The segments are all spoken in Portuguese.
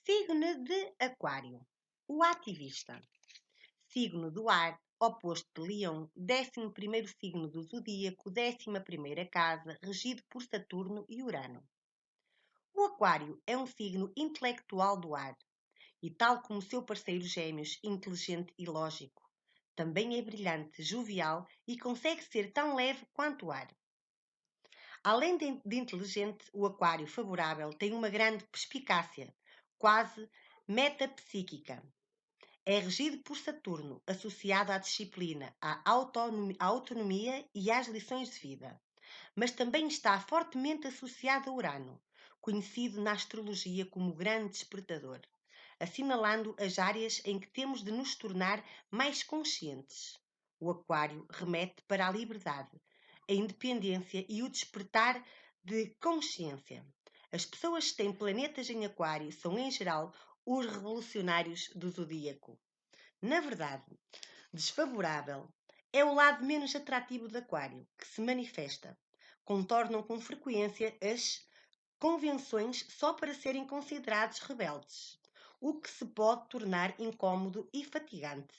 Signo de Aquário. O ativista. Signo do ar, oposto de Leão, 11º signo do zodíaco, 11ª casa, regido por Saturno e Urano. O Aquário é um signo intelectual do ar e, tal como seu parceiro Gêmeos, inteligente e lógico. Também é brilhante, jovial e consegue ser tão leve quanto o ar. Além de inteligente, o Aquário favorável tem uma grande perspicácia, quase metapsíquica. É regido por Saturno, associado à disciplina, à autonomia e às lições de vida. Mas também está fortemente associado a Urano, conhecido na astrologia como o grande despertador, assinalando as áreas em que temos de nos tornar mais conscientes. O Aquário remete para a liberdade, a independência e o despertar de consciência. As pessoas que têm planetas em Aquário são, em geral, os revolucionários do zodíaco. Na verdade, desfavorável é o lado menos atrativo de Aquário, que se manifesta. Contornam com frequência as convenções só para serem considerados rebeldes, o que se pode tornar incômodo e fatigante.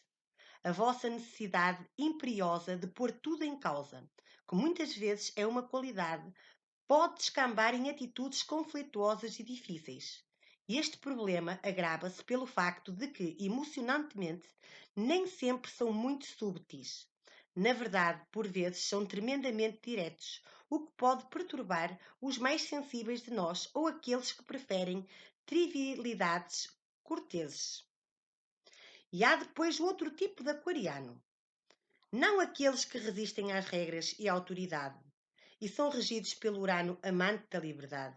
A vossa necessidade imperiosa de pôr tudo em causa, que muitas vezes é uma qualidade, pode descambar em atitudes conflituosas e difíceis. E este problema agrava-se pelo facto de que, emocionalmente, nem sempre são muito súbeis. Na verdade, por vezes, são tremendamente diretos, o que pode perturbar os mais sensíveis de nós ou aqueles que preferem trivialidades corteses. E há depois outro tipo de aquariano. Não aqueles que resistem às regras e à autoridade e são regidos pelo Urano amante da liberdade,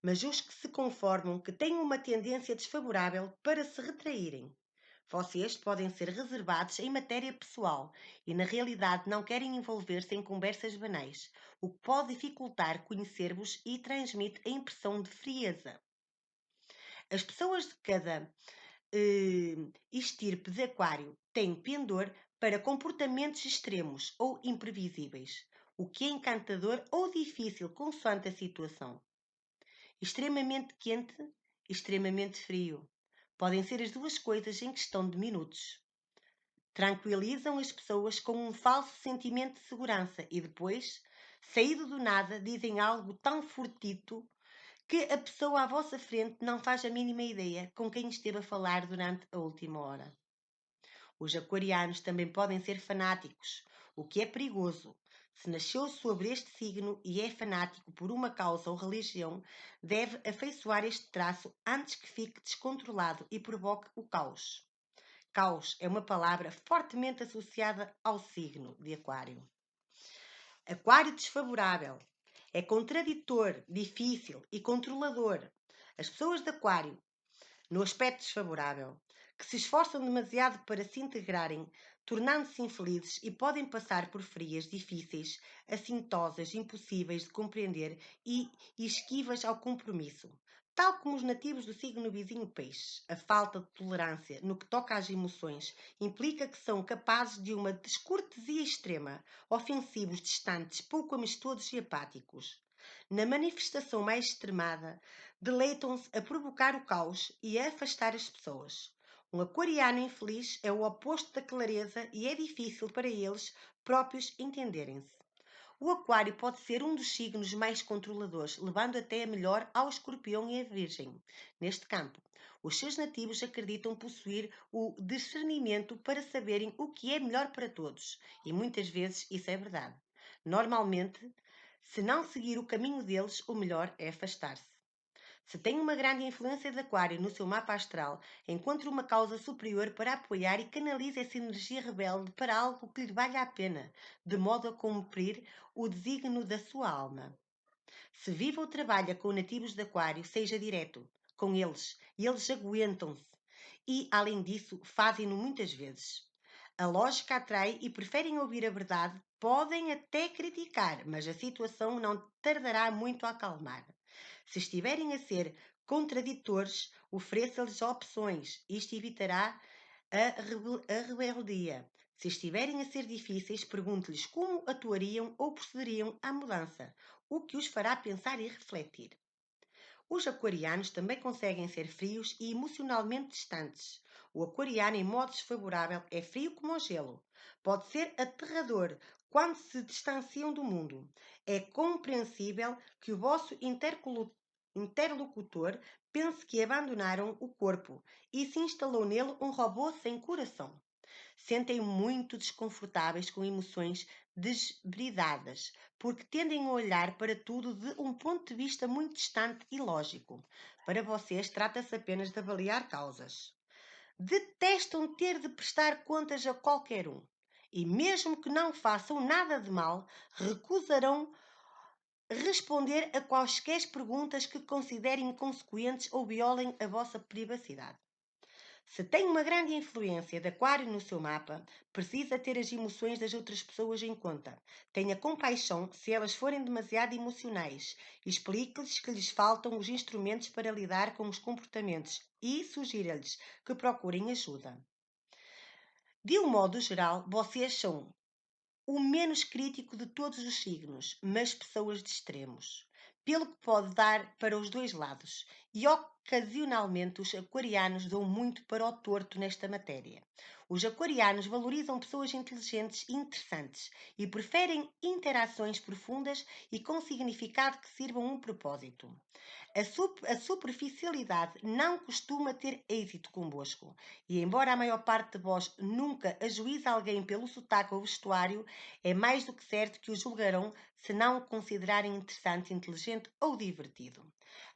mas os que se conformam, que têm uma tendência desfavorável para se retraírem. Vocês podem ser reservados em matéria pessoal e, na realidade, não querem envolver-se em conversas banais, o que pode dificultar conhecer-vos e transmite a impressão de frieza. As pessoas de cada estirpe de Aquário têm pendor para comportamentos extremos ou imprevisíveis, o que é encantador ou difícil consoante a situação. Extremamente quente, extremamente frio. Podem ser as duas coisas em questão de minutos. Tranquilizam as pessoas com um falso sentimento de segurança e depois, saído do nada, dizem algo tão fortito que a pessoa à vossa frente não faz a mínima ideia com quem esteve a falar durante a última hora. Os aquarianos também podem ser fanáticos, o que é perigoso. Se nasceu sobre este signo e é fanático por uma causa ou religião, deve afeiçoar este traço antes que fique descontrolado e provoque o caos. Caos é uma palavra fortemente associada ao signo de Aquário. Aquário desfavorável. É contraditor, difícil e controlador. As pessoas de Aquário, no aspecto desfavorável, que se esforçam demasiado para se integrarem, tornando-se infelizes e podem passar por frias difíceis, assintosas, impossíveis de compreender e esquivas ao compromisso. Tal como os nativos do signo vizinho Peixe, a falta de tolerância no que toca às emoções implica que são capazes de uma descortesia extrema, ofensivos, distantes, pouco amistosos e apáticos. Na manifestação mais extremada, deleitam-se a provocar o caos e a afastar as pessoas. Um aquariano infeliz é o oposto da clareza e é difícil para eles próprios entenderem-se. O aquário pode ser um dos signos mais controladores, levando até a melhor ao escorpião e à virgem. Neste campo, os seus nativos acreditam possuir o discernimento para saberem o que é melhor para todos, e muitas vezes isso é verdade. Normalmente, se não seguir o caminho deles, o melhor é afastar-se. Se tem uma grande influência de Aquário no seu mapa astral, encontre uma causa superior para apoiar e canalize essa energia rebelde para algo que lhe valha a pena, de modo a cumprir o desígnio da sua alma. Se vive ou trabalha com nativos de Aquário, seja direto com eles e eles aguentam-se. E, além disso, fazem-no muitas vezes. A lógica atrai e preferem ouvir a verdade, podem até criticar, mas a situação não tardará muito a acalmar. Se estiverem a ser contraditores, ofereça-lhes opções. Isto evitará a rebeldia. Se estiverem a ser difíceis, pergunte-lhes como atuariam ou procederiam à mudança, o que os fará pensar e refletir. Os aquarianos também conseguem ser frios e emocionalmente distantes. O aquariano em modo desfavorável é frio como o gelo. Pode ser aterrador quando se distanciam do mundo. É compreensível que o vosso interlocutor pense que abandonaram o corpo e se instalou nele um robô sem coração. Sentem muito desconfortáveis com emoções desbridadas, porque tendem a olhar para tudo de um ponto de vista muito distante e lógico. Para vocês, trata-se apenas de avaliar causas. Detestam ter de prestar contas a qualquer um. E mesmo que não façam nada de mal, recusarão responder a quaisquer perguntas que considerem inconsequentes ou violem a vossa privacidade. Se tem uma grande influência de Aquário no seu mapa, precisa ter as emoções das outras pessoas em conta. Tenha compaixão se elas forem demasiado emocionais. Explique-lhes que lhes faltam os instrumentos para lidar com os comportamentos e sugira-lhes que procurem ajuda. De um modo geral, vocês são o menos crítico de todos os signos, mas pessoas de extremos, pelo que pode dar para os dois lados, e ocasionalmente os aquarianos dão muito para o torto nesta matéria. Os aquarianos valorizam pessoas inteligentes e interessantes e preferem interações profundas e com significado que sirvam um propósito. A superficialidade não costuma ter êxito convosco, e embora a maior parte de vós nunca ajuize alguém pelo sotaque ou vestuário, é mais do que certo que o julgarão se não o considerarem interessante, inteligente ou divertido.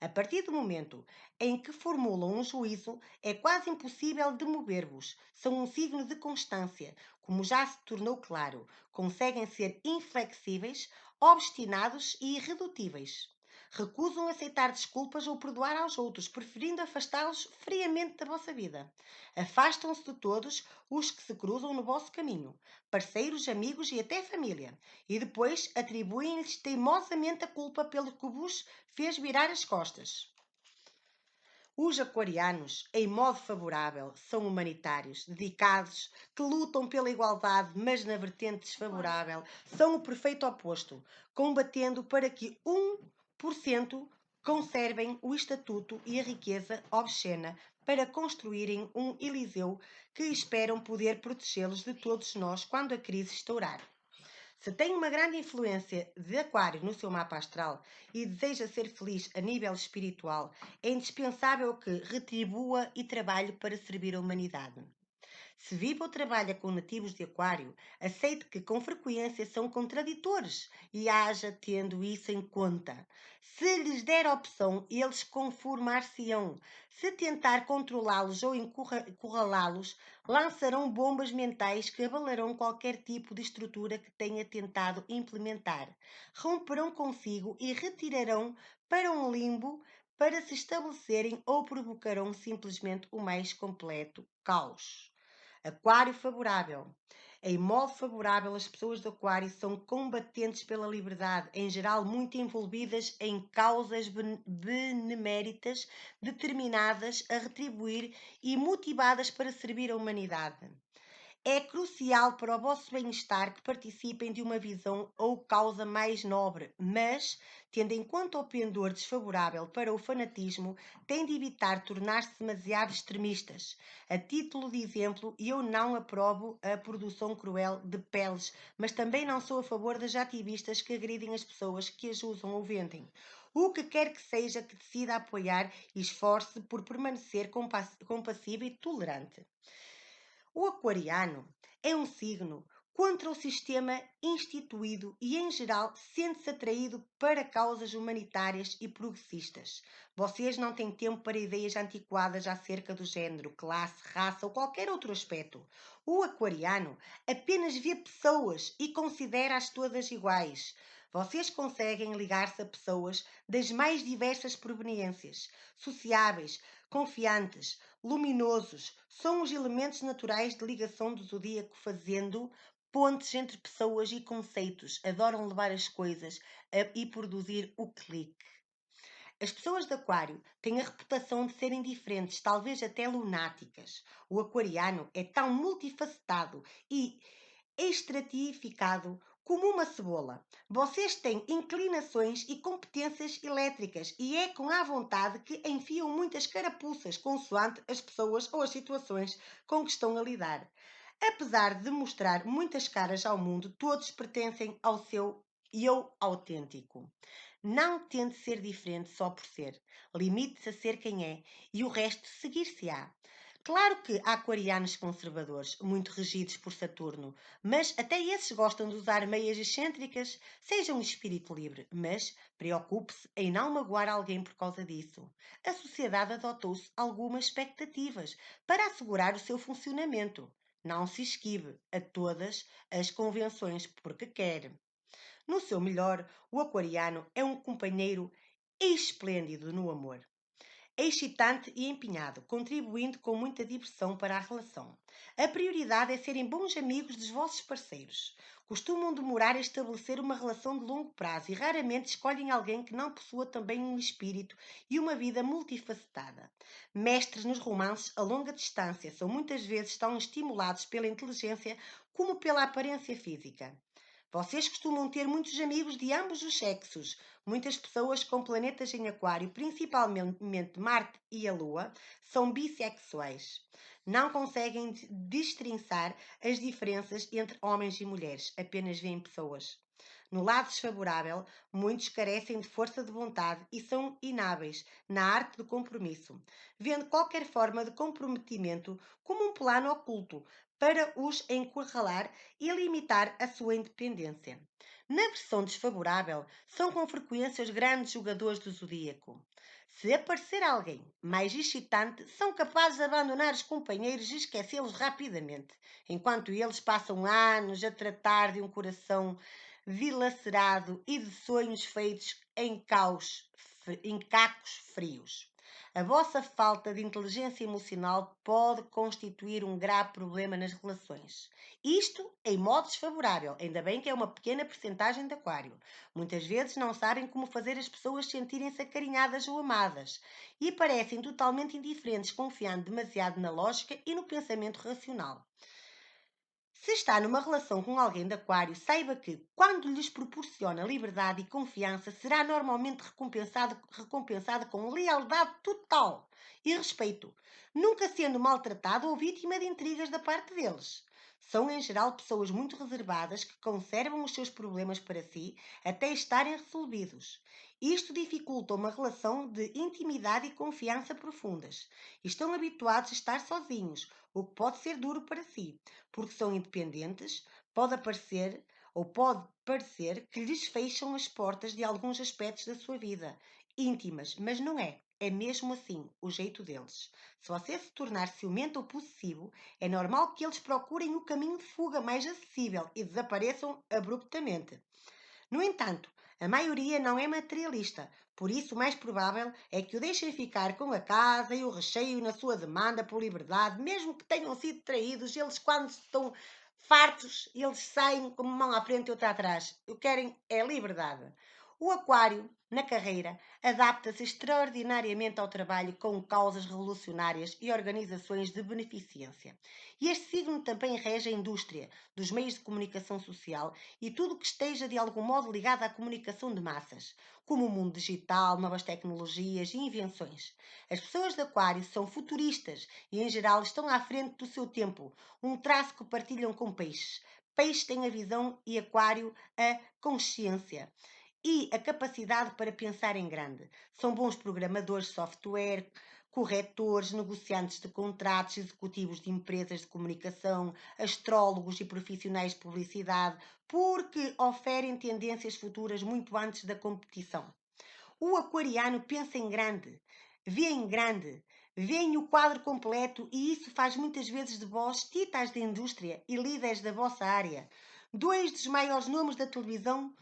A partir do momento em que formulam um juízo, é quase impossível demover-vos. São um signo de constância, como já se tornou claro. Conseguem ser inflexíveis, obstinados e irredutíveis. Recusam aceitar desculpas ou perdoar aos outros, preferindo afastá-los friamente da vossa vida. Afastam-se de todos os que se cruzam no vosso caminho, parceiros, amigos e até família, e depois atribuem-lhes teimosamente a culpa pelo que vos fez virar as costas. Os aquarianos, em modo favorável, são humanitários, dedicados, que lutam pela igualdade, mas na vertente desfavorável, são o perfeito oposto, combatendo para que 1% conservem o estatuto e a riqueza obscena para construírem um Eliseu que esperam poder protegê-los de todos nós quando a crise estourar. Se tem uma grande influência de Aquário no seu mapa astral e deseja ser feliz a nível espiritual, é indispensável que retribua e trabalhe para servir a humanidade. Se vive ou trabalha com nativos de Aquário, aceite que com frequência são contraditores e haja tendo isso em conta. Se lhes der opção, eles conformar-se-ão. Se tentar controlá-los ou encurralá-los, lançarão bombas mentais que abalarão qualquer tipo de estrutura que tenha tentado implementar. Romperão consigo e retirarão para um limbo para se estabelecerem ou provocarão simplesmente o mais completo caos. Aquário favorável. Em modo favorável, as pessoas do Aquário são combatentes pela liberdade, em geral muito envolvidas em causas beneméritas, determinadas a retribuir e motivadas para servir a humanidade. É crucial para o vosso bem-estar que participem de uma visão ou causa mais nobre, mas, tendo em conta o pendor desfavorável para o fanatismo, têm de evitar tornar-se demasiado extremistas. A título de exemplo, eu não aprovo a produção cruel de peles, mas também não sou a favor das ativistas que agridem as pessoas que as usam ou vendem. O que quer que seja que decida apoiar, esforce por permanecer compassivo e tolerante. O aquariano é um signo contra o sistema instituído e, em geral, sente-se atraído para causas humanitárias e progressistas. Vocês não têm tempo para ideias antiquadas acerca do género, classe, raça ou qualquer outro aspecto. O aquariano apenas vê pessoas e considera-as todas iguais. Vocês conseguem ligar-se a pessoas das mais diversas proveniências, sociáveis, confiantes, luminosos, são os elementos naturais de ligação do zodíaco, fazendo pontes entre pessoas e conceitos. Adoram levar as coisas e produzir o clique. As pessoas de Aquário têm a reputação de serem diferentes, talvez até lunáticas. O aquariano é tão multifacetado e estratificado como uma cebola. Vocês têm inclinações e competências elétricas e é com a vontade que enfiam muitas carapuças, consoante as pessoas ou as situações com que estão a lidar. Apesar de mostrar muitas caras ao mundo, todos pertencem ao seu eu autêntico. Não tente ser diferente só por ser. Limite-se a ser quem é e o resto seguir-se-á. Claro que há aquarianos conservadores, muito regidos por Saturno, mas até esses gostam de usar meias excêntricas. Seja um espírito livre, mas preocupe-se em não magoar alguém por causa disso. A sociedade adotou-se algumas expectativas para assegurar o seu funcionamento. Não se esquive a todas as convenções porque quer. No seu melhor, o aquariano é um companheiro esplêndido no amor. É excitante e empenhado, contribuindo com muita diversão para a relação. A prioridade é serem bons amigos dos vossos parceiros. Costumam demorar a estabelecer uma relação de longo prazo e raramente escolhem alguém que não possua também um espírito e uma vida multifacetada. Mestres nos romances a longa distância são muitas vezes tão estimulados pela inteligência como pela aparência física. Vocês costumam ter muitos amigos de ambos os sexos. Muitas pessoas com planetas em Aquário, principalmente Marte e a Lua, são bissexuais. Não conseguem destrinçar as diferenças entre homens e mulheres, apenas veem pessoas. No lado desfavorável, muitos carecem de força de vontade e são inábeis na arte do compromisso, vendo qualquer forma de comprometimento como um plano oculto para os encurralar e limitar a sua independência. Na versão desfavorável, são com frequência os grandes jogadores do zodíaco. Se aparecer alguém mais excitante, são capazes de abandonar os companheiros e esquecê-los rapidamente, enquanto eles passam anos a tratar de um coração dilacerado e de sonhos feitos em cacos frios. A vossa falta de inteligência emocional pode constituir um grave problema nas relações. Isto em modo desfavorável, ainda bem que é uma pequena percentagem de aquário. Muitas vezes não sabem como fazer as pessoas sentirem-se acarinhadas ou amadas e parecem totalmente indiferentes, confiando demasiado na lógica e no pensamento racional. Se está numa relação com alguém de Aquário, saiba que, quando lhes proporciona liberdade e confiança, será normalmente recompensado com lealdade total e respeito, nunca sendo maltratado ou vítima de intrigas da parte deles. São, em geral, pessoas muito reservadas que conservam os seus problemas para si até estarem resolvidos. Isto dificulta uma relação de intimidade e confiança profundas. Estão habituados a estar sozinhos, o que pode ser duro para si porque são independentes, pode parecer que lhes fecham as portas de alguns aspectos da sua vida, íntimas, mas não é. É mesmo assim o jeito deles. Se você se tornar ciumento ou possessivo, é normal que eles procurem o caminho de fuga mais acessível e desapareçam abruptamente. No entanto, a maioria não é materialista, por isso o mais provável é que o deixem ficar com a casa e o recheio na sua demanda por liberdade, mesmo que tenham sido traídos, eles quando estão fartos, eles saem com uma mão à frente e outra atrás. O que querem é liberdade. O aquário, na carreira, adapta-se extraordinariamente ao trabalho com causas revolucionárias e organizações de beneficência. E este signo também rege a indústria dos meios de comunicação social e tudo o que esteja de algum modo ligado à comunicação de massas, como o mundo digital, novas tecnologias e invenções. As pessoas de Aquário são futuristas e, em geral, estão à frente do seu tempo, um traço que partilham com peixes. Peixes têm a visão e Aquário a consciência e a capacidade para pensar em grande. São bons programadores de software, corretores, negociantes de contratos, executivos de empresas de comunicação, astrólogos e profissionais de publicidade, porque oferem tendências futuras muito antes da competição. O aquariano pensa em grande, vê em o quadro completo e isso faz muitas vezes de vós titas da indústria e líderes da vossa área. Dois dos maiores nomes da televisão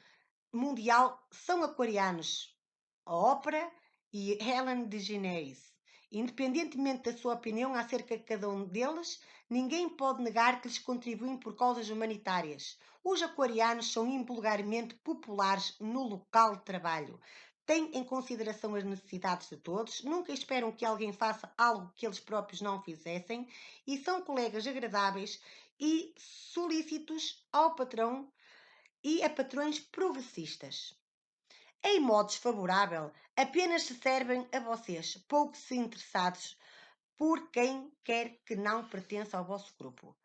mundial são aquarianos, a Oprah e Ellen DeGeneres. Independentemente da sua opinião acerca de cada um deles, ninguém pode negar que lhes contribuem por causas humanitárias. Os aquarianos são invulgarmente populares no local de trabalho. Têm em consideração as necessidades de todos, nunca esperam que alguém faça algo que eles próprios não fizessem e são colegas agradáveis e solícitos ao patrão e a patrões progressistas. Em modo desfavorável, apenas se servem a vocês, pouco se interessados por quem quer que não pertença ao vosso grupo.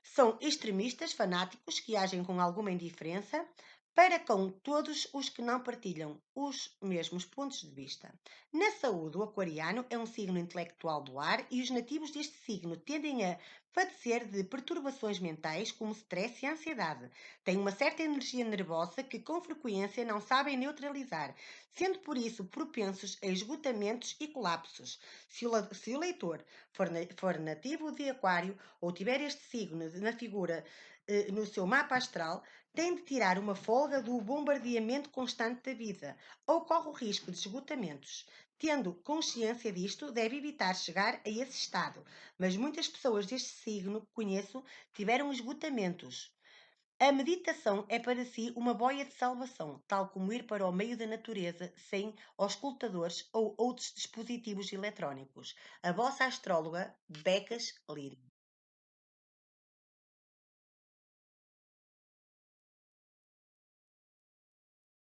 São extremistas fanáticos que agem com alguma indiferença para com todos os que não partilham os mesmos pontos de vista. Na saúde, o aquariano é um signo intelectual do ar e os nativos deste signo tendem a padecer de perturbações mentais como stress e ansiedade. Têm uma certa energia nervosa que com frequência não sabem neutralizar, sendo por isso propensos a esgotamentos e colapsos. Se o leitor for nativo de aquário ou tiver este signo na figura no seu mapa astral, tem de tirar uma folga do bombardeamento constante da vida ou corre o risco de esgotamentos. Tendo consciência disto, deve evitar chegar a esse estado. Mas muitas pessoas deste signo que conheço tiveram esgotamentos. A meditação é para si uma boia de salvação, tal como ir para o meio da natureza sem auscultadores ou outros dispositivos eletrónicos. A vossa astróloga, Becas Lírio.